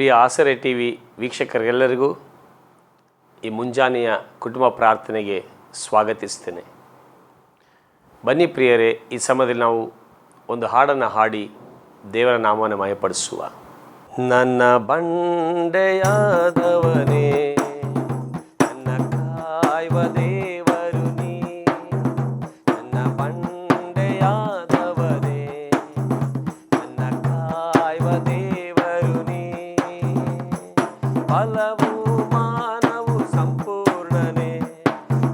ಪ್ರಿಯ ಆಸರೆ T V ವೀಕ್ಷಕರೆಲ್ಲರಿಗೂ ಈ ಮುಂಜಾನೆಯ ಕುಟುಂಬ ಪ್ರಾರ್ಥನೆಗೆ ಸ್ವಾಗತಿಸ್ತೇನೆ. ಬನ್ನಿ ಪ್ರಿಯರೇ, ಈ ಸಮಯದಲ್ಲಿ ನಾವು ಒಂದು ಹಾಡನ್ನು ಹಾಡಿ ದೇವರ ನಾಮವನ್ನು ಮಯಪಡಿಸುವ. ನನ್ನ ಬಂಡೆಯಾದವನೇ, ನನ್ನ ಕಾಯುವ ದೇವರು ನೀ, ನನ್ನ ಬಂಡೆಯಾದವನೇ, ನನ್ನ ಕಾಯುವ ದೇವರು ನೀ, ಫಲವು ಮಾನವು ಸಂಪೂರ್ಣನೇ,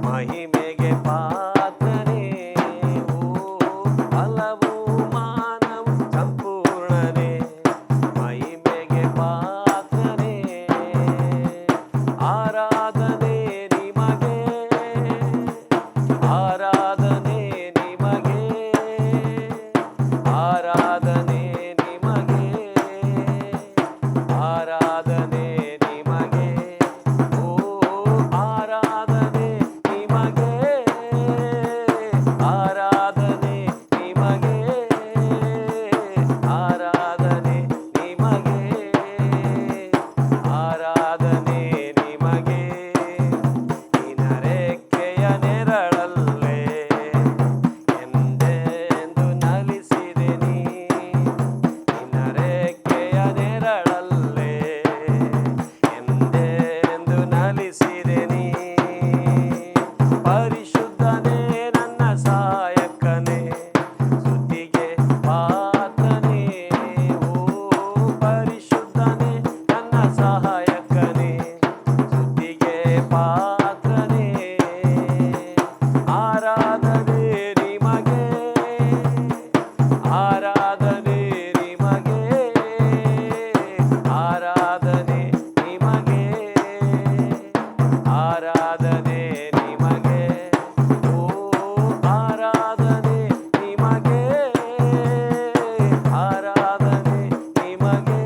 ಮಹಿಮೆಗೆ ಪಾತ್ರನೇ, ಓ ಫಲವು ಮಾನವು ಸಂಪೂರ್ಣನೇ, ಮಹಿಮೆಗೆ ಪಾತ್ರನೇ, ಆರಾಧನೆ ನಿಮಗೆ, ಆರಾಧನೆ ನಿಮಗೆ, ಆರಾಧನೆ ನಿಮಗೆ, ಆರಾಧನೆ ನಿಮಗೆ, ಓ ಆರಾಧನೆ ನಿಮಗೆ, ಆರಾಧನೆ ನಿಮಗೆ, ಆರಾಧನೆ ನಿಮಗೆ, ಆರಾಧನೆ ನಿಮಗೆ. ನಿನ್ನ ರೆಕ್ಕೆಯ ನೆರಳಲ್ಲೇ ಎಂದೆಂದು ನಲಿಸಿದೆ ನೀ, ನಿನ್ನ ರೆಕ್ಕೆಯ ನೆರಳಲ್ಲೇ ಎಂದೆಂದು ನಲಿಸಿದೆ ನೀ. ಪರಿಶುದ್ಧನೇ ನನ್ನ ಸಹಾಯಕನೇ, ಸ್ತುತಿಗೆ ಪಾತ್ರನೇ, ಓ ಪರಿಶುದ್ಧನೇ ನನ್ನ ಸಹಾಯಕನೇ, ಸ್ತುತಿಗೆ ಪಾತ್ರನೇ, ಆರಾಧನೆ ನಿಮಗೆ, ಆರಾಧನೆ ನಿಮಗೆ, ಆರಾಧನೆ ನಿಮಗೆ, ಆರಾಧನೆ ನಿಮಗೆ, ಓ ಆರಾಧನೆ ನಿಮಗೆ, ಆರಾಧನೆ ನಿಮಗೆ,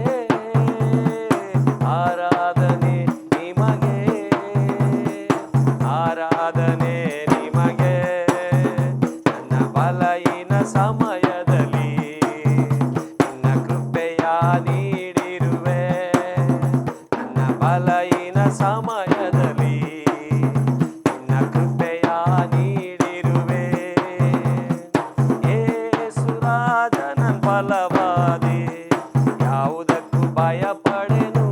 ಆರಾಧನೆ ನಿಮಗೆ, ಆರಾಧನೆ ನಿಮಗೆ. ನನ್ನ ಬಲಹೀನ ಸಮಯದಲ್ಲಿ ನಿನ್ನ ಕೃಪೆಯ ನೀಡಿರುವೆ, ನನ್ನ ಬಲಹೀನ ಸಮಯದಲ್ಲಿ ನಿನ್ನ ಕೃಪೆಯ ನೀಡಿರುವೆ. ಯೇಸು ರಾಜ ನನ್ನ ಬಲವಾದಿ, ಯಾವುದಕ್ಕೂ ಭಯಪಡೆನು,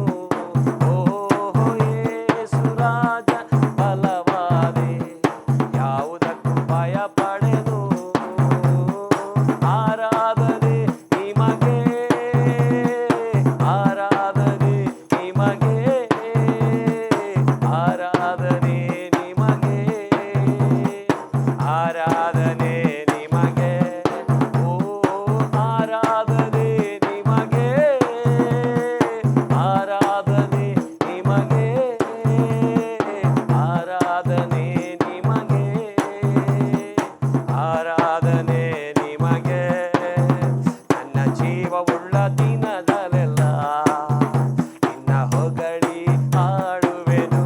ಓಹೋ ಯೇಸು ರಾಜ ಬಲವಾದಿ, ಯಾವುದಕ್ಕೂ ಭಯಪಡೆನು, ಆರಾಧನೆ ನಿಮಗೆ, ಆರಾಧನೆ ನಿಮಗೆ, ಆರಾಧನೆ ನಿಮಗೆ, ಆರಾಧನೆ ನಿಮಗೆ, ಓ ಆರಾಧನೆ ನಿಮಗೆ, ಆರಾಧನೆ ನಿಮಗೆ, ಆರಾಧನೆ ನಿಮಗೆ, ಆರಾಧನೆ ನಿಮಗೆ. ನನ್ನ ಜೀವವುಳ್ಳ ದಿನದಲ್ಲೆಲ್ಲ ನಿನ್ನ ಹೊಗಳಿ ಹಾಡುವೆನು,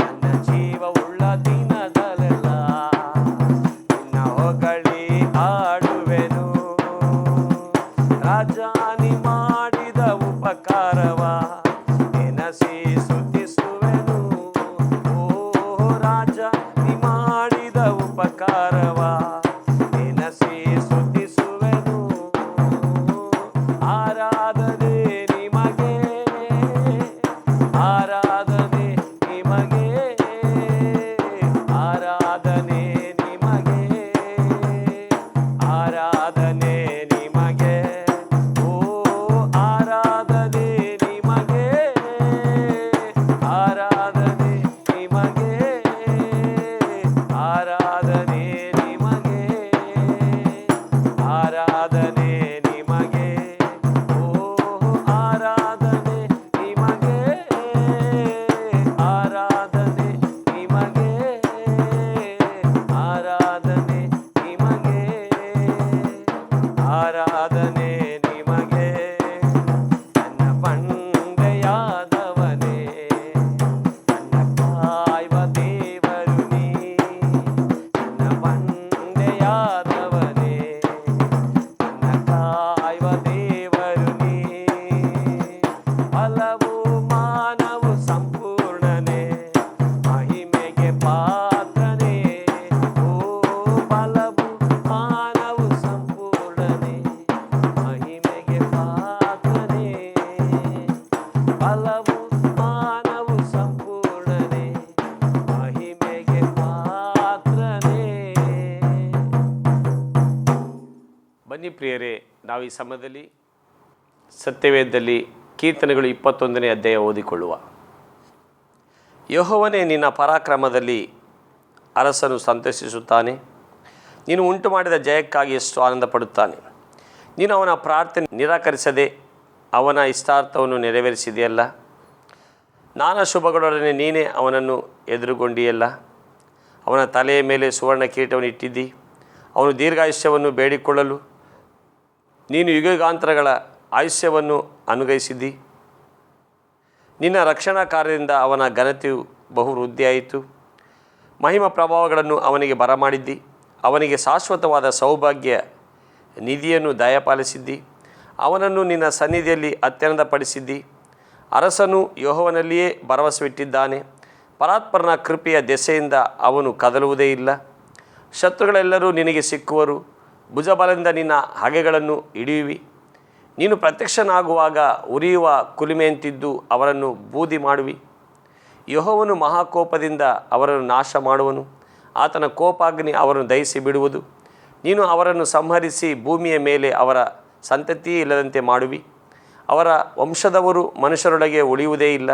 ನನ್ನ ಜೀವವುಳ್ಳ ದಿನದಲ್ಲೆಲ್ಲ ನಿನ್ನ ಹೊಗಳಿ ಹಾಡುವೆನು. ರಾಜ ನೀ ಮಾಡಿದ ಉಪಕಾರವ ನೆನಸಿ ಪ್ರಿಯರೇ, ನಾವು ಈ ಸಮಯದಲ್ಲಿ ಸತ್ಯವೇದದಲ್ಲಿ ಕೀರ್ತನೆಗಳು 21ನೇ ಅಧ್ಯಾಯ ಓದಿಕೊಳ್ಳುವ. ಯೆಹೋವನೇ, ನಿನ್ನ ಪರಾಕ್ರಮದಲ್ಲಿ ಅರಸನು ಸಂತೋಷಿಸುತ್ತಾನೆ. ನೀನು ಉಂಟು ಮಾಡಿದ ಜಯಕ್ಕಾಗಿ ಎಷ್ಟು ಆನಂದ ಪಡುತ್ತಾನೆ. ನೀನು ಅವನ ಪ್ರಾರ್ಥನೆ ನಿರಾಕರಿಸದೆ ಅವನ ಇಷ್ಟಾರ್ಥವನ್ನು ನೆರವೇರಿಸಿದೆಯಲ್ಲ. ನಾನಾ ಶುಭಗಳೊಡನೆ ನೀನೇ ಅವನನ್ನು ಎದುರುಗೊಂಡಿಯಲ್ಲ. ಅವನ ತಲೆಯ ಮೇಲೆ ಸುವರ್ಣ ಕಿರೀಟವನ್ನು ಇಟ್ಟಿದ್ದಿ. ಅವನು ದೀರ್ಘಾಯುಷ್ಯವನ್ನು ಬೇಡಿಕೊಳ್ಳಲು ನೀನು ಯುಗಯುಗಾಂತರಗಳ ಆಯುಷ್ಯವನ್ನು ಅನುಗ್ರಹಿಸಿದ್ದಿ. ನಿನ್ನ ರಕ್ಷಣಾ ಕಾರ್ಯದಿಂದ ಅವನ ಘನತೆಯು ಬಹು ವೃದ್ಧಿಯಾಯಿತು. ಮಹಿಮಾ ಪ್ರಭಾವಗಳನ್ನು ಅವನಿಗೆ ಬರಮಾಡಿದ್ದಿ. ಅವನಿಗೆ ಶಾಶ್ವತವಾದ ಸೌಭಾಗ್ಯ ನಿಧಿಯನ್ನು ದಯಪಾಲಿಸಿದ್ದಿ. ಅವನನ್ನು ನಿನ್ನ ಸನ್ನಿಧಿಯಲ್ಲಿ ಅತ್ಯಾನಂದಪಡಿಸಿದ್ದಿ. ಅರಸನು ಯೆಹೋವನಲ್ಲಿಯೇ ಭರವಸವಿಟ್ಟಿದ್ದಾನೆ. ಪರಾತ್ಪರನ ಕೃಪೆಯ ದೆಸೆಯಿಂದ ಅವನು ಕದಲುವುದೇ ಇಲ್ಲ. ಶತ್ರುಗಳೆಲ್ಲರೂ ನಿನಗೆ ಸಿಕ್ಕುವರು. ಭುಜಬಲದಿಂದ ನಿನ್ನ ಹಗೆಗಳನ್ನು ಹಿಡಿಯುವಿ. ನೀನು ಪ್ರತ್ಯಕ್ಷನಾಗುವಾಗ ಉರಿಯುವ ಕುಲುಮೆಯಂತಿದ್ದು ಅವರನ್ನು ಬೂದಿ ಮಾಡುವಿ. ಯೆಹೋವನು ಮಹಾಕೋಪದಿಂದ ಅವರನ್ನು ನಾಶ ಮಾಡುವನು. ಆತನ ಕೋಪಾಗ್ನಿ ಅವರನ್ನು ದಹಿಸಿ ಬಿಡುವುದು. ನೀನು ಅವರನ್ನು ಸಂಹರಿಸಿ ಭೂಮಿಯ ಮೇಲೆ ಅವರ ಸಂತತಿಯೇ ಇಲ್ಲದಂತೆ ಮಾಡುವಿ. ಅವರ ವಂಶದವರು ಮನುಷ್ಯರೊಳಗೆ ಉಳಿಯುವುದೇ ಇಲ್ಲ.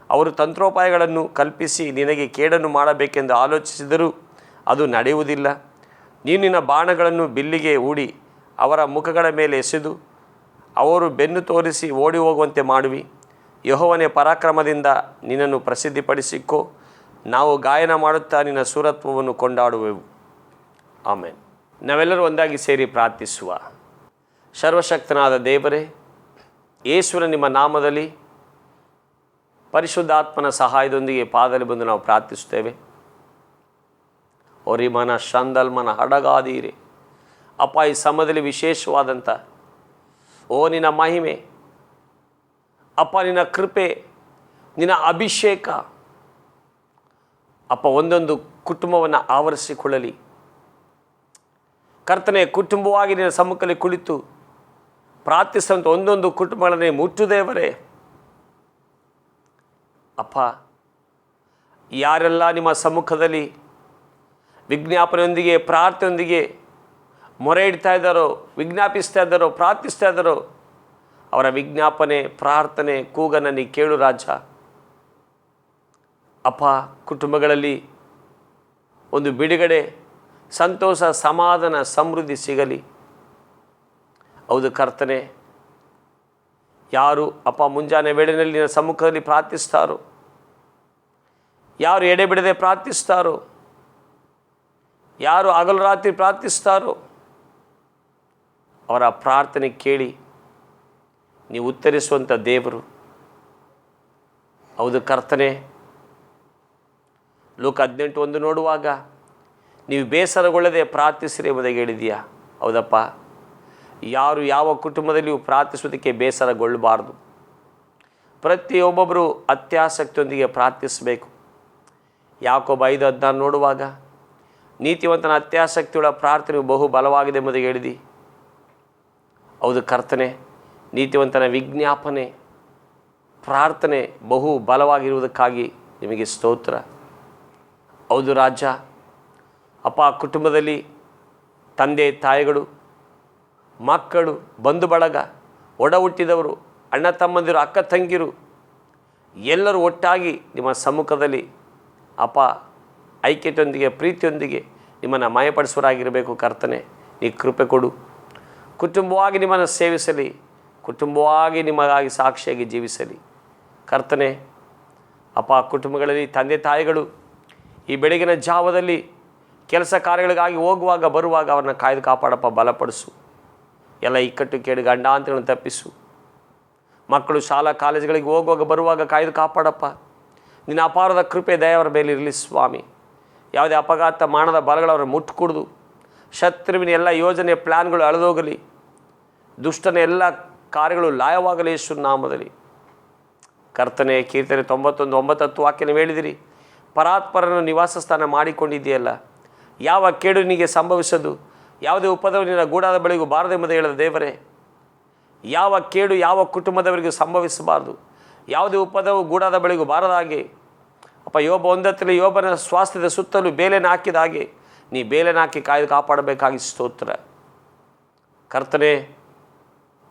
ಅವರು ತಂತ್ರೋಪಾಯಗಳನ್ನು ಕಲ್ಪಿಸಿ ನಿನಗೆ ಕೇಡನ್ನು ಮಾಡಬೇಕೆಂದು ಆಲೋಚಿಸಿದರೂ ಅದು ನಡೆಯುವುದಿಲ್ಲ. ನೀನು ನಿನ್ನ ಬಾಣಗಳನ್ನು ಬಿಲ್ಲಿಗೆ ಹೂಡಿ ಅವರ ಮುಖಗಳ ಮೇಲೆ ಎಸೆದು ಅವರು ಬೆನ್ನು ತೋರಿಸಿ ಓಡಿ ಹೋಗುವಂತೆ ಮಾಡುವಿ. ಯೆಹೋವನೇ, ಪರಾಕ್ರಮದಿಂದ ನಿನ್ನನ್ನು ಪ್ರಸಿದ್ಧಿಪಡಿಸಿಕೋ. ನಾವು ಗಾಯನ ಮಾಡುತ್ತಾ ನಿನ್ನ ಸೂರತ್ವವನ್ನು ಕೊಂಡಾಡುವೆವು. ಆಮೇನ್. ನಾವೆಲ್ಲರೂ ಒಂದಾಗಿ ಸೇರಿ ಪ್ರಾರ್ಥಿಸುವ. ಸರ್ವಶಕ್ತನಾದ ದೇವರೇ, ಯೇಸುವಿನ ನಿಮ್ಮ ನಾಮದಲ್ಲಿ ಪರಿಶುದ್ಧಾತ್ಮನ ಸಹಾಯದೊಂದಿಗೆ ಪಾದದಲ್ಲಿ ಬಂದು ನಾವು ಪ್ರಾರ್ಥಿಸುತ್ತೇವೆ. ಒರಿಮನ ಶಂದಲ್ಮನ ಹಡಗಾದೀರೆ ಅಪ್ಪ, ಈ ಸಮಯದಲ್ಲಿ ವಿಶೇಷವಾದಂಥ ನಿನ್ನ ಮಹಿಮೆ ಅಪ್ಪ, ನಿನ್ನ ಕೃಪೆ, ನಿನ್ನ ಅಭಿಷೇಕ ಅಪ್ಪ ಒಂದೊಂದು ಕುಟುಂಬವನ್ನು ಆವರಿಸಿಕೊಳ್ಳಲಿ. ಕರ್ತನೆ, ಕುಟುಂಬವಾಗಿ ನಿನ್ನ ಸಮ್ಮುಖದಲ್ಲಿ ಕುಳಿತು ಪ್ರಾರ್ಥಿಸುವಂಥ ಒಂದೊಂದು ಕುಟುಂಬಗಳನ್ನೇ ಮುಟ್ಟುದೇವರೇ. ಅಪ್ಪ, ಯಾರೆಲ್ಲ ನಿಮ್ಮ ಸಮ್ಮುಖದಲ್ಲಿ ವಿಜ್ಞಾಪನೆಯೊಂದಿಗೆ ಪ್ರಾರ್ಥನೆಯೊಂದಿಗೆ ಮೊರೆ ಇಡ್ತಾ ಇದ್ದಾರೋ, ವಿಜ್ಞಾಪಿಸ್ತಾ ಇದ್ದಾರೋ, ಪ್ರಾರ್ಥಿಸ್ತಾ ಇದ್ದಾರೋ, ಅವರ ವಿಜ್ಞಾಪನೆ ಪ್ರಾರ್ಥನೆ ಕೂಗನ್ನು ನೀ ಕೇಳು ರಾಜ. ಅಪ್ಪ, ಕುಟುಂಬಗಳಲ್ಲಿ ಒಂದು ಬಿಡುಗಡೆ, ಸಂತೋಷ, ಸಮಾಧಾನ, ಸಮೃದ್ಧಿ ಸಿಗಲಿ. ಹೌದು ಕರ್ತನೆ, ಯಾರು ಅಪ್ಪ ಮುಂಜಾನೆ ವೇಳೆಯಲ್ಲಿ ನಿನ್ನ ಸಮ್ಮುಖದಲ್ಲಿ ಪ್ರಾರ್ಥಿಸ್ತಾರೋ, ಯಾರು ಎಡೆಬಿಡದೆ ಪ್ರಾರ್ಥಿಸ್ತಾರೋ, ಯಾರು ಹಗಲು ರಾತ್ರಿ ಪ್ರಾರ್ಥಿಸ್ತಾರೋ, ಅವರ ಪ್ರಾರ್ಥನೆ ಕೇಳಿ ನೀವು ಉತ್ತರಿಸುವಂಥ ದೇವರು. ಹೌದು ಕರ್ತನೆ, ಲೋಕ 18:1 ನೋಡುವಾಗ ನೀವು ಬೇಸರಗೊಳ್ಳದೆ ಪ್ರಾರ್ಥಿಸಿರಿ ಎಂಬುದಾಗಿ ಹೇಳಿದೆಯಾ. ಹೌದಪ್ಪ, ಯಾರು ಯಾವ ಕುಟುಂಬದಲ್ಲಿಯೂ ಪ್ರಾರ್ಥಿಸುವುದಕ್ಕೆ ಬೇಸರಗೊಳ್ಳಬಾರ್ದು. ಪ್ರತಿಯೊಬ್ಬೊಬ್ಬರು ಅತ್ಯಾಸಕ್ತಿಯೊಂದಿಗೆ ಪ್ರಾರ್ಥಿಸಬೇಕು. ಯಾಕೋಬ 5:16 ನೋಡುವಾಗ ನೀತಿವಂತನ ಅತ್ಯಾಸಕ್ತಿಯುಳ್ಳ ಪ್ರಾರ್ಥನೆಯು ಬಹು ಬಲವಾಗಿದೆ ಎಂಬುದಾಗಿ ಹೇಳಿದಿ. ಹೌದು ಕರ್ತನೆ, ನೀತಿವಂತನ ವಿಜ್ಞಾಪನೆ ಪ್ರಾರ್ಥನೆ ಬಹು ಬಲವಾಗಿರುವುದಕ್ಕಾಗಿ ನಿಮಗೆ ಸ್ತೋತ್ರ. ಹೌದು ರಾಜ, ಅಪ್ಪ, ಕುಟುಂಬದಲ್ಲಿ ತಂದೆ ತಾಯಿಗಳು, ಮಕ್ಕಳು, ಬಂಧು ಬಳಗ, ಒಡ ಹುಟ್ಟಿದವರು, ಅಣ್ಣ ತಮ್ಮಂದಿರು, ಅಕ್ಕ ತಂಗಿರು ಎಲ್ಲರೂ ಒಟ್ಟಾಗಿ ನಿಮ್ಮ ಸಮ್ಮುಖದಲ್ಲಿ ಅಪ್ಪ ಐಕ್ಯತೆಯೊಂದಿಗೆ ಪ್ರೀತಿಯೊಂದಿಗೆ ನಿಮ್ಮನ್ನು ಮಯಪಡಿಸುವರಾಗಿರಬೇಕು. ಕರ್ತನೆ, ನೀ ಕೃಪೆ ಕೊಡು. ಕುಟುಂಬವಾಗಿ ನಿಮ್ಮನ್ನು ಸೇವಿಸಲಿ, ಕುಟುಂಬವಾಗಿ ನಿಮಗಾಗಿ ಸಾಕ್ಷಿಯಾಗಿ ಜೀವಿಸಲಿ. ಕರ್ತನೆ, ಅಪ್ಪ, ಕುಟುಂಬಗಳಲ್ಲಿ ತಂದೆ ತಾಯಿಗಳು ಈ ಬೆಳಗಿನ ಜಾವದಲ್ಲಿ ಕೆಲಸ ಕಾರ್ಯಗಳಿಗಾಗಿ ಹೋಗುವಾಗ ಬರುವಾಗ ಅವ್ರನ್ನ ಕಾಯ್ದು ಕಾಪಾಡಪ್ಪ, ಬಲಪಡಿಸು. ಎಲ್ಲ ಇಕ್ಕಟ್ಟು ಕೇಡು ಗಂಡಾಂತರಗಳನ್ನು ತಪ್ಪಿಸು. ಮಕ್ಕಳು ಶಾಲಾ ಕಾಲೇಜುಗಳಿಗೆ ಹೋಗುವಾಗ ಬರುವಾಗ ಕಾಯ್ದು ಕಾಪಾಡಪ್ಪ. ನಿನ್ನ ಅಪಾರದ ಕೃಪೆ ದಯವರ ಮೇಲೆ ಇರಲಿ ಸ್ವಾಮಿ. ಯಾವುದೇ ಅಪಘಾತ ಮಾಡದ ಬಲಗಳವ್ರ ಮುಟ್ಟುಕೊಡ್ದು. ಶತ್ರುವಿನ ಎಲ್ಲ ಯೋಜನೆ ಪ್ಲ್ಯಾನ್ಗಳು ಅಳೆದೋಗಲಿ. ದುಷ್ಟನ ಎಲ್ಲ ಕಾರ್ಯಗಳು ಲಾಯವಾಗಲಿ ಯೇಸು ನಾಮದಲ್ಲಿ. ಕರ್ತನೆ, ಕೀರ್ತನೆ 91:9 ವಾಕ್ಯ ನೀವು ಹೇಳಿದಿರಿ, ಪರಾತ್ಪರನ ನಿವಾಸ ಸ್ಥಾನ ಮಾಡಿಕೊಂಡಿದೆಯಲ್ಲ, ಯಾವ ಕೇಡು ನಿನಗೆ ಸಂಭವಿಸದು, ಯಾವುದೇ ಉಪದ್ರವ ನಿನ್ನ ಗೂಡಾದ ಬಳಿಗೂ ಬಾರದೆಂಬುದು ಹೇಳಿದ ದೇವರೇ. ಯಾವ ಕೇಡು ಯಾವ ಕುಟುಂಬದವರಿಗೂ ಸಂಭವಿಸಬಾರ್ದು, ಯಾವುದೇ ಉಪದ್ರವ ಗೂಡಾದ ಬಳಿಗೂ ಬಾರದ ಹಾಗೆ ಅಪ್ಪ, ಯೋಬ 1 ಯೋಬನ ಸ್ವಾಸ್ಥ್ಯದ ಸುತ್ತಲೂ ಬೇಲೆನ ಹಾಕಿದ ಹಾಗೆ ನೀ ಬೇಲೆನ ಹಾಕಿ ಕಾಯ್ದು ಕಾಪಾಡಬೇಕಾಗಿ ಸ್ತೋತ್ರ. ಕರ್ತನೆ,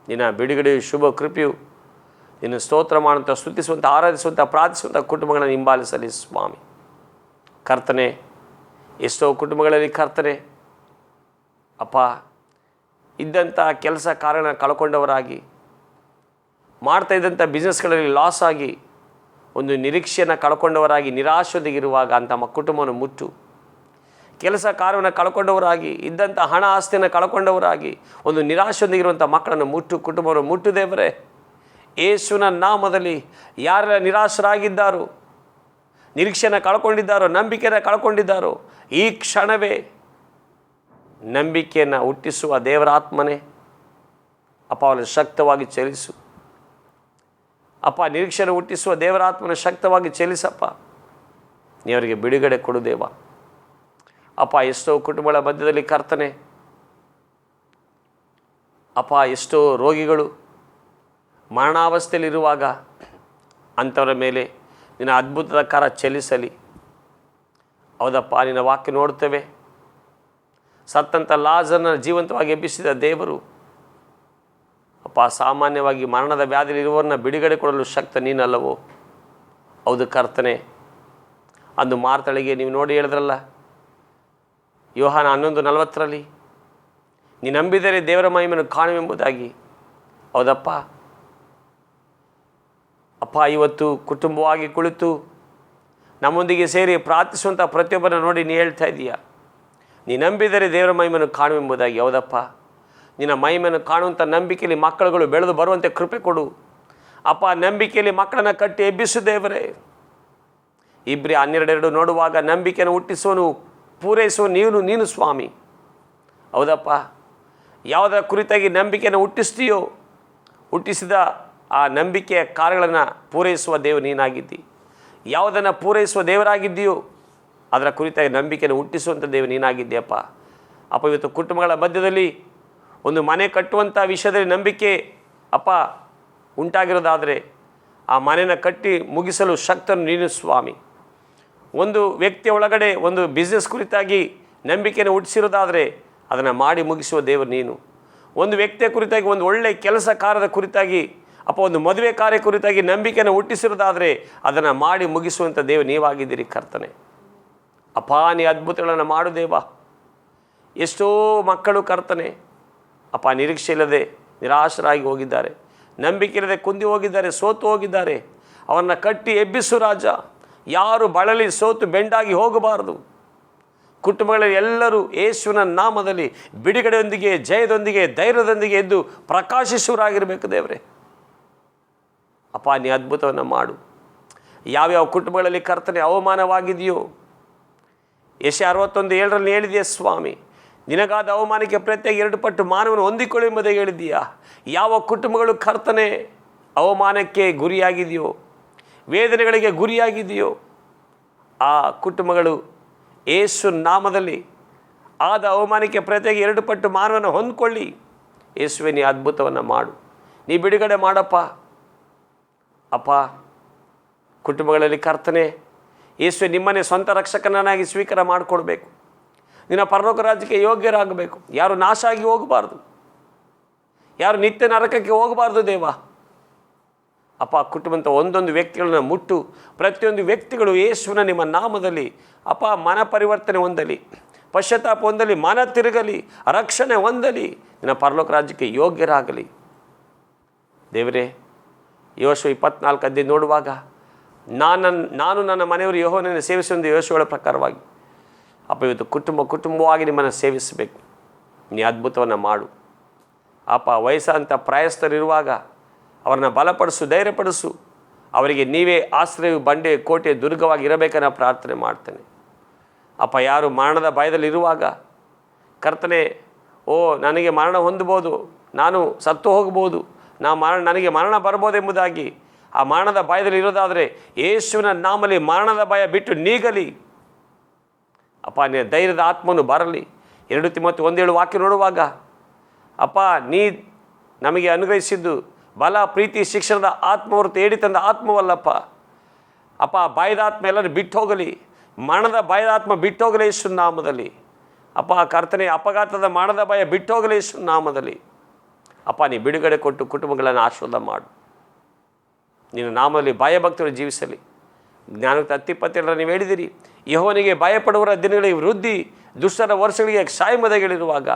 ನಿನ್ನ ಬಿಡುಗಡೆಯು ಶುಭ ಕೃಪೆಯು ನಿನ್ನ ಸ್ತೋತ್ರ ಮಾಡುವಂಥ, ಸ್ತುತಿಸುವಂಥ, ಆರಾಧಿಸುವಂಥ, ಪ್ರಾರ್ಥಿಸುವಂಥ ಕುಟುಂಬಗಳನ್ನು ಹಿಂಬಾಲಿಸಲಿ ಸ್ವಾಮಿ. ಕರ್ತನೆ, ಎಷ್ಟೋ ಕುಟುಂಬಗಳಲ್ಲಿ ಕರ್ತನೆ ಅಪ್ಪ ಇದ್ದಂಥ ಕೆಲಸ ಕಾರ್ಯಗಳನ್ನ ಕಳ್ಕೊಂಡವರಾಗಿ, ಮಾಡ್ತಾಯಿದ್ದಂಥ ಬಿಸ್ನೆಸ್ಗಳಲ್ಲಿ ಲಾಸ್ ಆಗಿ, ಒಂದು ನಿರೀಕ್ಷೆಯನ್ನು ಕಳ್ಕೊಂಡವರಾಗಿ ನಿರಾಶೆಯೊಂದಿಗಿರುವಾಗ ಅಂಥ ಕುಟುಂಬವನ್ನು ಮುಟ್ಟು, ಕೆಲಸ ಕಾರ್ಯವನ್ನು ಕಳ್ಕೊಂಡವರಾಗಿ, ಇದ್ದಂಥ ಹಣ ಆಸ್ತಿಯನ್ನು ಕಳ್ಕೊಂಡವರಾಗಿ ಒಂದು ನಿರಾಶೆಯೊಂದಿಗಿರುವಂಥ ಮಕ್ಕಳನ್ನು ಮುಟ್ಟು, ಕುಟುಂಬವನ್ನು ಮುಟ್ಟು ದೇವರೇ. ಯೇಸುವಿನ ನಾಮದಲ್ಲಿ ಯಾರೆಲ್ಲ ನಿರಾಶರಾಗಿದ್ದಾರೋ, ನಿರೀಕ್ಷೆಯನ್ನು ಕಳ್ಕೊಂಡಿದ್ದಾರೋ, ನಂಬಿಕೆಯನ್ನು ಕಳ್ಕೊಂಡಿದ್ದಾರೋ, ಈ ಕ್ಷಣವೇ ನಂಬಿಕೆಯನ್ನು ಹುಟ್ಟಿಸುವ ದೇವರ ಆತ್ಮನೇ ಅಪ್ಪ ಅವರನ್ನು ಶಕ್ತವಾಗಿ ಚಲಿಸು. ಅಪ್ಪ, ನಿರೀಕ್ಷೆಯನ್ನು ಹುಟ್ಟಿಸುವ ದೇವರ ಆತ್ಮನ ಶಕ್ತವಾಗಿ ಚಲಿಸಪ್ಪ. ನೀವರಿಗೆ ಬಿಡುಗಡೆ ಕೊಡು ದೇವ. ಅಪ್ಪ, ಎಷ್ಟೋ ಕುಟುಂಬಗಳ ಮಧ್ಯದಲ್ಲಿ ಕರ್ತನೆ ಅಪ್ಪ, ಎಷ್ಟೋ ರೋಗಿಗಳು ಮರಣಾವಸ್ಥೆಯಲ್ಲಿರುವಾಗ ಅಂಥವರ ಮೇಲೆ ನಿನ್ನ ಅದ್ಭುತದ ಕರ ಚಲಿಸಲಿ. ಹೌದಪ್ಪ, ನಿನ್ನ ವಾಕ್ಯ ನೋಡ್ತೇವೆ, ಸತ್ತಂಥ ಲಾಜರನ್ನ ಜೀವಂತವಾಗಿ ಎಬ್ಬಿಸಿದ ದೇವರು ಅಪ್ಪ, ಸಾಮಾನ್ಯವಾಗಿ ಮರಣದ ವ್ಯಾಧಿಯಲ್ಲಿರುವವರನ್ನ ಬಿಡುಗಡೆ ಕೊಡಲು ಶಕ್ತ ನೀನಲ್ಲವೋ? ಹೌದು ಕರ್ತನೆ. ಅಂದು ಮಾರ್ತಳಿಗೆ ನೀವು ನೋಡಿ ಹೇಳಿದ್ರಲ್ಲ, ಯೋಹಾನ 11:40 ನೀ ನಂಬಿದರೆ ದೇವರ ಮಹಿಮೆಯನ್ನು ಕಾಣುವೆಂಬುದಾಗಿ. ಹೌದಪ್ಪ ಅಪ್ಪ, ಇವತ್ತು ಕುಟುಂಬವಾಗಿ ಕುಳಿತು ನಮ್ಮೊಂದಿಗೆ ಸೇರಿ ಪ್ರಾರ್ಥಿಸುವಂಥ ಪ್ರತಿಯೊಬ್ಬರನ್ನು ನೋಡಿ ನೀ ಹೇಳ್ತಾ ಇದೀಯ, ನೀ ನಂಬಿದರೆ ದೇವರ ಮಹಿಮೆಯನ್ನು ಕಾಣುವೆಂಬುದಾಗಿ. ಹೌದಪ್ಪ, ನಿನ್ನ ಮಹಿಮೆಯನ್ನು ಕಾಣುವಂಥ ನಂಬಿಕೆಯಲ್ಲಿ ಮಕ್ಕಳುಗಳು ಬೆಳೆದು ಬರುವಂತೆ ಕೃಪೆ ಕೊಡು ಅಪ್ಪ. ನಂಬಿಕೆಯಲ್ಲಿ ಮಕ್ಕಳನ್ನು ಕಟ್ಟಿ ಎಬ್ಬಿಸು ದೇವರೇ. ಇಬ್ರಿ 12 ನೋಡುವಾಗ ನಂಬಿಕೆಯನ್ನು ಹುಟ್ಟಿಸುವನು, ಪೂರೈಸುವ ನೀನು ಸ್ವಾಮಿ. ಹೌದಪ್ಪ, ಯಾವುದರ ಕುರಿತಾಗಿ ನಂಬಿಕೆಯನ್ನು ಹುಟ್ಟಿಸ್ತೀಯೋ, ಹುಟ್ಟಿಸಿದ ಆ ನಂಬಿಕೆಯ ಕಾರ್ಯಗಳನ್ನು ಪೂರೈಸುವ ದೇವರು ನೀನಾಗಿದ್ದಿ. ಯಾವುದನ್ನು ಪೂರೈಸುವ ದೇವರಾಗಿದ್ದೀಯೋ ಅದರ ಕುರಿತಾಗಿ ನಂಬಿಕೆಯನ್ನು ಹುಟ್ಟಿಸುವಂಥ ದೇವರು ನೀನಾಗಿದ್ದೀಯಪ್ಪ. ಅಪ್ಪ, ಇವತ್ತು ಕುಟುಂಬಗಳ ಮಧ್ಯದಲ್ಲಿ ಒಂದು ಮನೆ ಕಟ್ಟುವಂಥ ವಿಷಯದಲ್ಲಿ ನಂಬಿಕೆ ಅಪ್ಪ ಉಂಟಾಗಿರೋದಾದರೆ ಆ ಮನೆಯನ್ನು ಕಟ್ಟಿ ಮುಗಿಸಲು ಶಕ್ತನು ನೀನು ಸ್ವಾಮಿ. ಒಂದು ವ್ಯಕ್ತಿಯ ಒಳಗಡೆ ಒಂದು ಬಿಸ್ನೆಸ್ ಕುರಿತಾಗಿ ನಂಬಿಕೆಯನ್ನು ಹುಟ್ಟಿಸಿರೋದಾದರೆ ಅದನ್ನು ಮಾಡಿ ಮುಗಿಸುವ ದೇವರು ನೀನು. ಒಂದು ವ್ಯಕ್ತಿಯ ಕುರಿತಾಗಿ, ಒಂದು ಒಳ್ಳೆಯ ಕೆಲಸ ಕಾರ್ಯದ ಕುರಿತಾಗಿ ಅಪ್ಪ, ಒಂದು ಮದುವೆ ಕಾರ್ಯ ಕುರಿತಾಗಿ ನಂಬಿಕೆಯನ್ನು ಹುಟ್ಟಿಸಿರೋದಾದರೆ ಅದನ್ನು ಮಾಡಿ ಮುಗಿಸುವಂಥ ದೇವ ನೀವಾಗಿದ್ದೀರಿ ಕರ್ತನೆ. ಅಪ್ಪ, ನೀ ಅದ್ಭುತಗಳನ್ನು ಮಾಡು ದೇವ. ಎಷ್ಟೋ ಮಕ್ಕಳು ಕರ್ತನೆ ಅಪ್ಪ ನಿರೀಕ್ಷೆ ಇಲ್ಲದೆ ನಿರಾಶರಾಗಿ ಹೋಗಿದ್ದಾರೆ, ನಂಬಿಕೆ ಇಲ್ಲದೆ ಕುಂದಿ ಹೋಗಿದ್ದಾರೆ, ಸೋತು ಹೋಗಿದ್ದಾರೆ. ಅವನ್ನ ಕಟ್ಟಿ ಎಬ್ಬಿಸು ರಾಜ. ಯಾರು ಬಳಲಿ ಸೋತು ಬೆಂಡಾಗಿ ಹೋಗಬಾರದು. ಕುಟುಂಬಗಳಲ್ಲಿ ಎಲ್ಲರೂ ಯೇಸುವಿನ ನಾಮದಲ್ಲಿ ಬಿಡುಗಡೆಯೊಂದಿಗೆ, ಜಯದೊಂದಿಗೆ, ಧೈರ್ಯದೊಂದಿಗೆ ಎದ್ದು ಪ್ರಕಾಶಿಸುವರಾಗಿರಬೇಕು ದೇವರೇ. ಅಪ್ಪ, ನೀ ಅದ್ಭುತವನ್ನು ಮಾಡು. ಯಾವ್ಯಾವ ಕುಟುಂಬಗಳಲ್ಲಿ ಕರ್ತನೆ ಅವಮಾನವಾಗಿದೆಯೋ, ಯೆಶಾಯ 61:7 ಹೇಳಿದೆಯಾ ಸ್ವಾಮಿ, ನಿನಗಾದ ಅವಮಾನಕ್ಕೆ ಪ್ರತ್ಯೇಕ 2 ಪಟ್ಟು ಮಾನವನು ಹೊಂದಿಕೊಳ್ಳಿ ಎಂಬುದಾಗಿ ಹೇಳಿದೀಯಾ. ಯಾವ ಕುಟುಂಬಗಳು ಕರ್ತನೆ ಅವಮಾನಕ್ಕೆ ಗುರಿಯಾಗಿದೆಯೋ, ವೇದನೆಗಳಿಗೆ ಗುರಿಯಾಗಿದೆಯೋ, ಆ ಕುಟುಂಬಗಳು ಯೇಸು ನಾಮದಲ್ಲಿ ಆದ ಅವಮಾನಕ್ಕೆ ಪ್ರತ್ಯೇಕ 2 ಪಟ್ಟು ಮಾನವನ ಹೊಂದ್ಕೊಳ್ಳಿ. ಯೇಸುವೆ, ನೀ ಅದ್ಭುತವನ್ನು ಮಾಡು, ನೀ ಬಿಡುಗಡೆ ಮಾಡಪ್ಪ. ಅಪ್ಪ, ಕುಟುಂಬಗಳಲ್ಲಿ ಕರ್ತನೆ ಯೇಸುವೆ ನಿಮ್ಮನ್ನೇ ಸ್ವಂತ ರಕ್ಷಕನಾಗಿ ಸ್ವೀಕಾರ ಮಾಡಿಕೊಡ್ಬೇಕು. ನಿನ್ನ ಪರಲೋಕ ರಾಜ್ಯಕ್ಕೆ ಯೋಗ್ಯರಾಗಬೇಕು. ಯಾರು ನಾಶ ಆಗಿ ಹೋಗಬಾರ್ದು, ಯಾರು ನಿತ್ಯ ನರಕಕ್ಕೆ ಹೋಗಬಾರ್ದು ದೇವ. ಅಪ್ಪ, ಕುಟುಂಬದ ಒಂದೊಂದು ವ್ಯಕ್ತಿಗಳನ್ನ ಮುಟ್ಟು, ಪ್ರತಿಯೊಂದು ವ್ಯಕ್ತಿಗಳು ಯೇಸುವಿನ ನಿಮ್ಮ ನಾಮದಲ್ಲಿ ಅಪ್ಪ ಮನ ಪರಿವರ್ತನೆ ಹೊಂದಲಿ, ಪಶ್ಚಾತ್ತಾಪ ಹೊಂದಲಿ, ಮನ ತಿರುಗಲಿ, ರಕ್ಷಣೆ ಹೊಂದಲಿ, ನಿನ್ನ ಪರಲೋಕ ರಾಜ್ಯಕ್ಕೆ ಯೋಗ್ಯರಾಗಲಿ ದೇವರೇ. ಯೋಶುವ 24 ನೋಡುವಾಗ ನಾನು ನನ್ನ ಮನೆಯವರು ಯೆಹೋವನನ್ನು ಸೇವಿಸುವ ಯೋಶುವಳ ಪ್ರಕಾರವಾಗಿ ಅಪ್ಪ ಇವತ್ತು ಕುಟುಂಬವಾಗಿ ನಿಮ್ಮನ್ನು ಸೇವಿಸಬೇಕು. ನೀ ಅದ್ಭುತವನ್ನು ಮಾಡು ಅಪ್ಪ. ವಯಸ್ಸಾದಂಥ ಪ್ರಾಯಸ್ಥರಿರುವಾಗ ಅವರನ್ನು ಬಲಪಡಿಸು, ಧೈರ್ಯಪಡಿಸು. ಅವರಿಗೆ ನೀವೇ ಆಶ್ರಯ, ಬಂಡೆ, ಕೋಟೆ, ದುರ್ಗವಾಗಿ ಇರಬೇಕನ್ನ ಪ್ರಾರ್ಥನೆ ಮಾಡ್ತೇನೆ ಅಪ್ಪ. ಯಾರು ಮರಣದ ಭಯದಲ್ಲಿರುವಾಗ ಕರ್ತನೆ, ನನಗೆ ಮರಣ ಹೊಂದಬಹುದು, ನಾನು ಸತ್ತು ಹೋಗ್ಬೋದು, ನನಗೆ ಮರಣ ಬರ್ಬೋದೆಂಬುದಾಗಿ ಆ ಮರಣದ ಭಯದಲ್ಲಿ ಇರೋದಾದರೆ ಯೇಸುವಿನ ನಾಮದಲ್ಲಿ ಮರಣದ ಭಯ ಬಿಟ್ಟು ನೀಗಲಿ ಅಪ್ಪ. ನಿನ್ನ ಧೈರ್ಯದ ಆತ್ಮನು ಬರಲಿ. 2 ತಿಮೋಥೆ 1:7 ವಾಕ್ಯ ನೋಡುವಾಗ ಅಪ್ಪ, ನೀ ನಮಗೆ ಅನುಗ್ರಹಿಸಿದ್ದು ಬಲ, ಪ್ರೀತಿ, ಶಿಕ್ಷಣದ ಆತ್ಮ ಹೊರತು ಏಡಿ ತಂದ ಆತ್ಮವಲ್ಲಪ್ಪ. ಅಪ್ಪ, ಭಯದ ಆತ್ಮ ಎಲ್ಲರೂ ಬಿಟ್ಟು ಹೋಗಲಿ, ಮರಣದ ಭಯದ ಆತ್ಮ ಬಿಟ್ಟು ಹೋಗಲಿ ಯೇಸು ನಾಮದಲ್ಲಿ ಅಪ್ಪ. ಕರ್ತನೆ, ಅಪಘಾತದ ಮರಣದ ಭಯ ಬಿಟ್ಟು ಹೋಗಲಿ ಯೇಸು ನಾಮದಲ್ಲಿ ಅಪ್ಪ ನೀ ಬಿಡುಗಡೆ ಕೊಟ್ಟು ಕುಟುಂಬಗಳನ್ನು ಆಶೀರ್ವಾದ ಮಾಡು. ನಿನ್ನ ನಾಮದಲ್ಲಿ ಭಯಭಕ್ತರು ಜೀವಿಸಲಿ. ಜ್ಞಾನಕ್ಕೆ ಅತ್ತಿಪ್ಪತ್ತೆಲ್ಲರ ನೀವು ಹೇಳಿದಿರಿ, ಯೆಹೋವನಿಗೆ ಭಯಪಡುವರ ದಿನಗಳಿಗೆ ವೃದ್ಧಿ, ದುಷ್ಟರ ವರ್ಷಗಳಿಗೆ ಕ್ಷಾಮದಗಳಿರುವಾಗ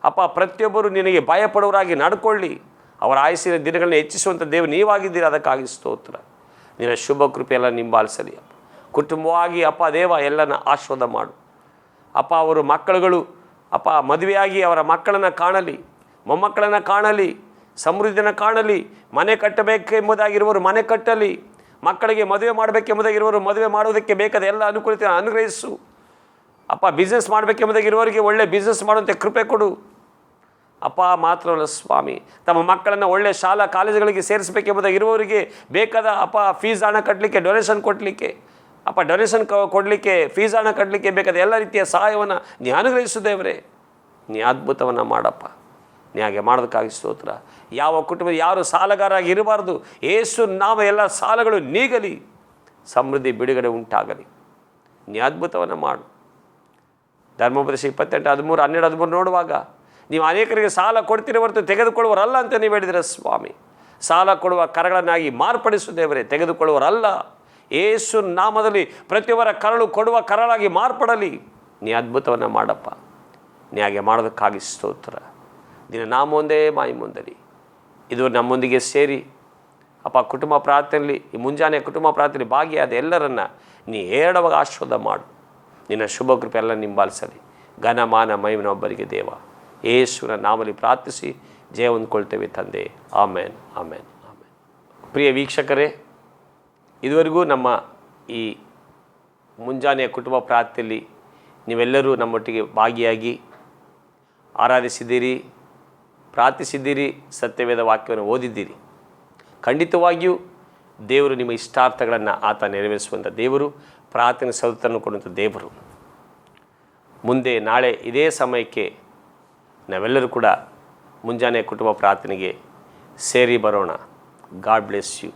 ಅಪ್ಪ ಪ್ರತಿಯೊಬ್ಬರು ನಿನಗೆ ಭಯಪಡುವರಾಗಿ ನಡ್ಕೊಳ್ಳಿ. ಅವರ ಆಯಸ್ಸಿನ ದಿನಗಳನ್ನ ಹೆಚ್ಚಿಸುವಂಥ ದೇವರು ನೀವಾಗಿದ್ದೀರಿ, ಅದಕ್ಕಾಗಿ ಸ್ತೋತ್ರ. ನಿನ್ನ ಶುಭ ಕೃಪೆಯೆಲ್ಲ ನಿಂಬಾಲಿಸಲಿ ಅಪ್ಪ. ಕುಟುಂಬವಾಗಿ ಅಪ್ಪ ದೇವ ಎಲ್ಲನ ಆಶೀರ್ವಾದ ಮಾಡು ಅಪ್ಪ. ಅವರು ಮಕ್ಕಳುಗಳು ಅಪ್ಪ ಮದುವೆಯಾಗಿ ಅವರ ಮಕ್ಕಳನ್ನು ಕಾಣಲಿ, ಮೊಮ್ಮಕ್ಕಳನ್ನು ಕಾಣಲಿ, ಸಮೃದ್ಧಿಯನ್ನು ಕಾಣಲಿ. ಮನೆ ಕಟ್ಟಬೇಕೆಂಬುದಾಗಿರುವರು ಮನೆ ಕಟ್ಟಲಿ, ಮಕ್ಕಳಿಗೆ ಮದುವೆ ಮಾಡಬೇಕೆಂಬುದಾಗಿರುವರು ಮದುವೆ ಮಾಡುವುದಕ್ಕೆ ಬೇಕಾದ ಎಲ್ಲ ಅನುಕೂಲತೆ ಅನುಗ್ರಹಿಸು ಅಪ್ಪ. ಬಿಸ್ನೆಸ್ ಮಾಡಬೇಕೆಂಬುದಾಗಿರುವವರಿಗೆ ಒಳ್ಳೆ ಬಿಸ್ನೆಸ್ ಮಾಡುವಂತೆ ಕೃಪೆ ಕೊಡು ಅಪ್ಪ. ಮಾತ್ರವಲ್ಲ ಸ್ವಾಮಿ, ತಮ್ಮ ಮಕ್ಕಳನ್ನು ಒಳ್ಳೆಯ ಶಾಲಾ ಕಾಲೇಜುಗಳಿಗೆ ಸೇರಿಸಬೇಕೆಂಬುದಾಗಿರುವವರಿಗೆ ಬೇಕಾದ ಅಪ್ಪ ಫೀಸ್ ಹಣ ಕಟ್ಟಲಿಕ್ಕೆ, ಡೊನೇಷನ್ ಕೊಡಲಿಕ್ಕೆ ಅಪ್ಪ, ಡೊನೇಷನ್ ಕೊಡಲಿಕ್ಕೆ, ಫೀಸ್ ಹಣ ಕಟ್ಟಲಿಕ್ಕೆ ಬೇಕಾದ ಎಲ್ಲ ರೀತಿಯ ಸಹಾಯವನ್ನು ನೀ ಅನುಗ್ರಹಿಸು ದೇವರೇ. ನೀ ಅದ್ಭುತವನ್ನು ಮಾಡಪ್ಪ. ನೀ ಹಾಗೆ ಮಾಡೋದಕ್ಕಾಗಿ ಸ್ತೋತ್ರ. ಯಾವ ಕುಟುಂಬ ಯಾರು ಸಾಲಗಾರಾಗಿ ಇರಬಾರ್ದು, ಯೇಸು ನಾಮ ಎಲ್ಲ ಸಾಲಗಳು ನೀಗಲಿ, ಸಮೃದ್ಧಿ ಬಿಡುಗಡೆ ಉಂಟಾಗಲಿ. ನೀ ಅದ್ಭುತವನ್ನು ಮಾಡು. ಧರ್ಮೋಪದೇಶ 28:13-12 ನೋಡುವಾಗ ನೀವು ಅನೇಕರಿಗೆ ಸಾಲ ಕೊಡ್ತೀರಿ ಹೊರತು ತೆಗೆದುಕೊಳ್ಳುವರಲ್ಲ ಅಂತ ನೀವು ಹೇಳಿದಿರ ಸ್ವಾಮಿ. ಸಾಲ ಕೊಡುವ ಕರಗಳನ್ನಾಗಿ ಮಾರ್ಪಡಿಸು ದೇವರೇ, ತೆಗೆದುಕೊಳ್ಳುವರಲ್ಲ. ಯೇಸು ನಾಮದಲ್ಲಿ ಪ್ರತಿಯೊಬ್ಬರ ಕರಳು ಕೊಡುವ ಕರಳಾಗಿ ಮಾರ್ಪಡಲಿ. ನೀ ಅದ್ಭುತವನ್ನು ಮಾಡಪ್ಪ. ನೀ ಹಾಗೆ ಮಾಡೋದಕ್ಕಾಗಿ ಸ್ತೋತ್ರ. ನಿನ್ನ ನಾಮ ಒಂದೇ ಮಾಯಿ ಮುಂದಲಿ ಇದು ನಮ್ಮೊಂದಿಗೆ ಸೇರಿ ಅಪ್ಪ ಕುಟುಂಬ ಪ್ರಾರ್ಥನೆಯಲ್ಲಿ, ಈ ಮುಂಜಾನೆ ಕುಟುಂಬ ಪ್ರಾರ್ಥನೆಯಲ್ಲಿ ಭಾಗಿಯಾದ ಎಲ್ಲರನ್ನ ನೀ ಹೇಳುವಾಗ ಆಶೀರ್ವಾದ ಮಾಡು. ನಿನ್ನ ಶುಭ ಕೃಪೆ ಎಲ್ಲ ನಿಂಬಾಲಿಸಲಿ. ಘನಮಾನ ಮಹಿಮನೊಬ್ಬರಿಗೆ ದೇವ, ಯೇಸುವಿನ ನಾಮದಲ್ಲಿ ಪ್ರಾರ್ಥಿಸಿ ಜಯ ಹೊಂದ್ಕೊಳ್ತೇವೆ ತಂದೆ. ಆಮೇನ್, ಆಮೇನ್, ಆಮೇನ್. ಪ್ರಿಯ ವೀಕ್ಷಕರೇ, ಇದುವರೆಗೂ ನಮ್ಮ ಈ ಮುಂಜಾನೆಯ ಕುಟುಂಬ ಪ್ರಾರ್ಥನೆಯಲ್ಲಿ ನೀವೆಲ್ಲರೂ ನಮ್ಮೊಟ್ಟಿಗೆ ಭಾಗಿಯಾಗಿ ಆರಾಧಿಸಿದ್ದೀರಿ, ಪ್ರಾರ್ಥಿಸಿದ್ದೀರಿ, ಸತ್ಯವೇದ ವಾಕ್ಯವನ್ನು ಓದಿದ್ದೀರಿ. ಖಂಡಿತವಾಗಿಯೂ ದೇವರು ನಿಮ್ಮ ಇಷ್ಟಾರ್ಥಗಳನ್ನು ಆತ ನೆರವೇರಿಸುವಂಥ ದೇವರು, ಪ್ರಾರ್ಥನೆ ಸೌತನ್ನು ಕೊಡುವಂಥ ದೇವರು. ಮುಂದೆ ನಾಳೆ ಇದೇ ಸಮಯಕ್ಕೆ ನಾವೆಲ್ಲರೂ ಕೂಡ ಮುಂಜಾನೆ ಕುಟುಂಬ ಪ್ರಾರ್ಥನೆಗೆ ಸೇರಿ ಬರೋಣ. God bless you.